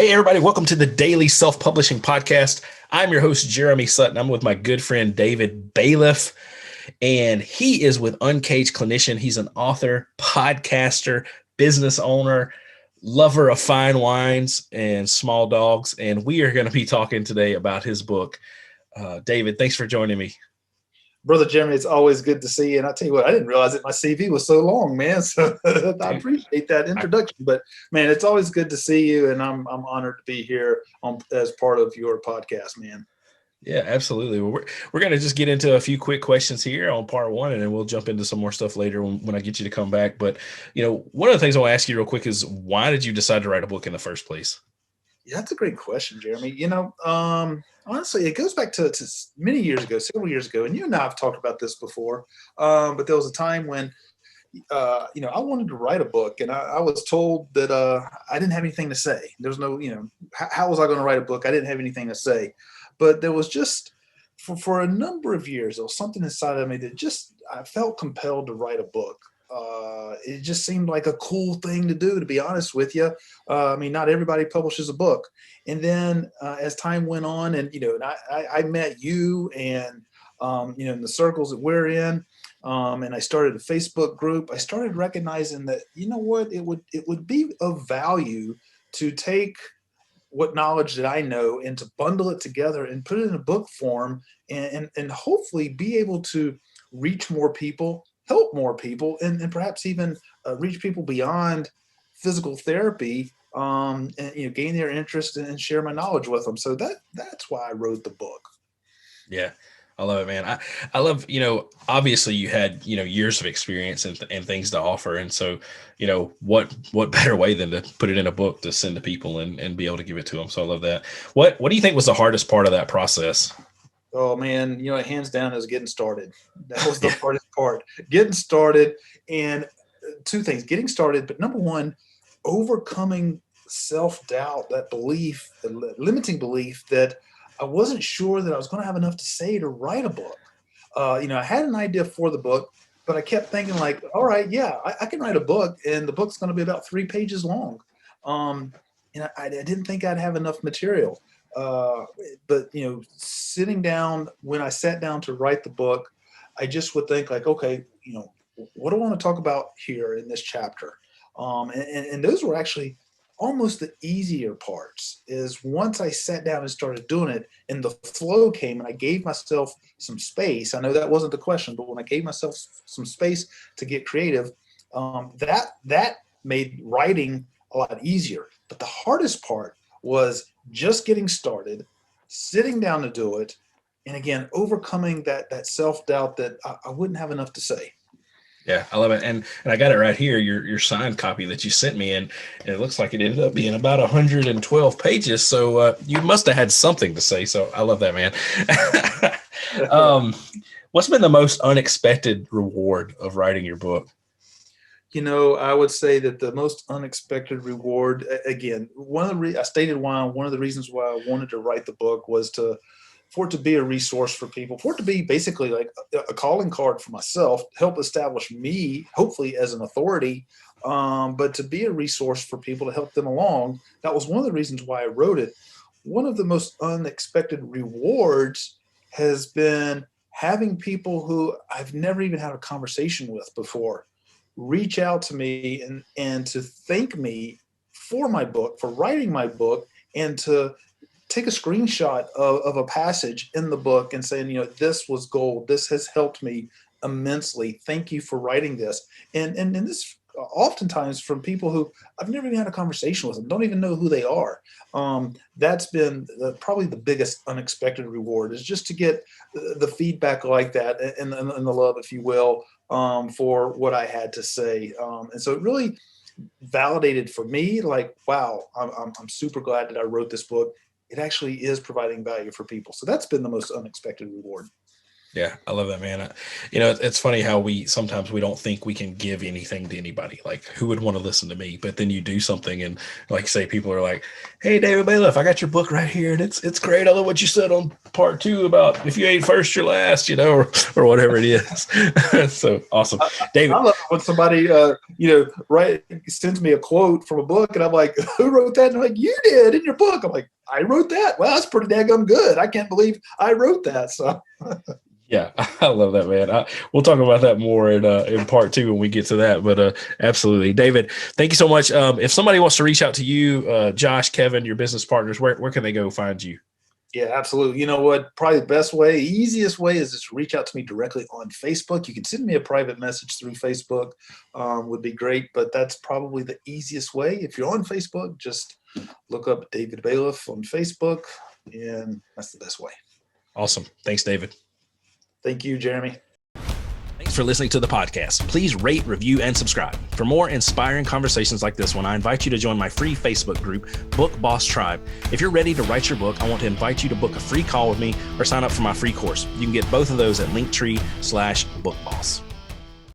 Hey, everybody, welcome to the Daily Self-Publishing Podcast. I'm your host, Jeremy Sutton. I'm with my good friend, David Bayliff, and he is with Uncaged Clinician. He's an author, podcaster, business owner, lover of fine wines and small dogs, and we are going to be talking today about his book. David, thanks for joining me. Brother Jeremy, it's always good to see you. And I tell you what, I didn't realize that my CV was so long, man. So I appreciate that introduction. But man, it's always good to see you, and I'm honored to be here as part of your podcast, man. Yeah, absolutely. Well, we're going to just get into a few quick questions here on part one, and then we'll jump into some more stuff later when I get you to come back. But, one of the things I'll ask you real quick is, why did you decide to write a book in the first place? Yeah, that's a great question, Jeremy. Honestly, it goes back to many years ago, several years ago, and you and I have talked about this before. But there was a time when, I wanted to write a book, and I was told that I didn't have anything to say. There's no, how was I going to write a book? I didn't have anything to say. But there was just, for a number of years, there was something inside of me that I felt compelled to write a book. It just seemed like a cool thing to do, to be honest with you. Not everybody publishes a book. And then as time went on, and I met you, and in the circles that we're in, and I started a Facebook group, I started recognizing that, it would be of value to take what knowledge that I know and to bundle it together and put it in a book form, and hopefully be able to reach more people, help more people, and perhaps even reach people beyond physical therapy, and gain their interest and share my knowledge with them. So that's why I wrote the book. Yeah, I love it, man. I love, obviously you had, years of experience and things to offer. And so, what better way than to put it in a book to send to people and be able to give it to them. So I love that. What do you think was the hardest part of that process? Oh man, hands down is getting started. That was the hardest part, getting started. And two things, getting started, but number one, overcoming self-doubt, that belief, the limiting belief that I wasn't sure that I was going to have enough to say to write a book. I had an idea for the book, but I kept thinking like, all right, yeah, I can write a book, and the book's going to be about 3 pages long. And I didn't think I'd have enough material. But sitting down, when I sat down to write the book, I just would think like, okay, what do I want to talk about here in this chapter? And those were actually almost the easier parts. Is once I sat down and started doing it, and the flow came, and I gave myself some space. I know that wasn't the question, but when I gave myself some space to get creative, that made writing a lot easier. But the hardest part was just getting started, sitting down to do it, and again, overcoming that self-doubt that I wouldn't have enough to say. Yeah, I love it. And I got it right here, your signed copy that you sent me, and it looks like it ended up being about 112 pages. So you must have had something to say. So I love that, man. What's been the most unexpected reward of writing your book? I would say that the most unexpected reward, again, I stated one of the reasons why I wanted to write the book was for it to be a resource for people, for it to be basically like a calling card for myself, help establish me, hopefully as an authority, but to be a resource for people to help them along. That was one of the reasons why I wrote it. One of the most unexpected rewards has been having people who I've never even had a conversation with before reach out to me and to thank me for my book, for writing my book, and to take a screenshot of a passage in the book and saying, this was gold. This has helped me immensely. Thank you for writing this. And this oftentimes from people who I've never even had a conversation with them, don't even know who they are. That's been probably the biggest unexpected reward, is just to get the feedback like that, and the love, if you will, for what I had to say. And so it really validated for me, like, wow, I'm super glad that I wrote this book. It actually is providing value for people. So that's been the most unexpected reward. Yeah, I love that, man. It's funny how sometimes we don't think we can give anything to anybody. Like, who would want to listen to me? But then you do something, and like, say, people are like, "Hey, David Bayliff, I got your book right here, and it's great. I love what you said on part 2 about if you ain't first, you're last," or whatever it is. So awesome, David. I love when somebody, sends me a quote from a book, and I'm like, "Who wrote that?" And they're like, "You did in your book." I'm like, "I wrote that. Well, that's pretty daggum good. I can't believe I wrote that." So. Yeah, I love that, man. We'll talk about that more in part 2 when we get to that. But absolutely, David, thank you so much. If somebody wants to reach out to you, Josh, Kevin, your business partners, where can they go find you? Yeah, absolutely. You know what? Probably the best way, easiest way is just reach out to me directly on Facebook. You can send me a private message through Facebook, would be great. But that's probably the easiest way. If you're on Facebook, just look up David Bayliff on Facebook, and that's the best way. Awesome. Thanks, David. Thank you, Jeremy. Thanks for listening to the podcast. Please rate, review, and subscribe. For more inspiring conversations like this one, I invite you to join my free Facebook group, Book Boss Tribe. If you're ready to write your book, I want to invite you to book a free call with me or sign up for my free course. You can get both of those at linktree/bookboss.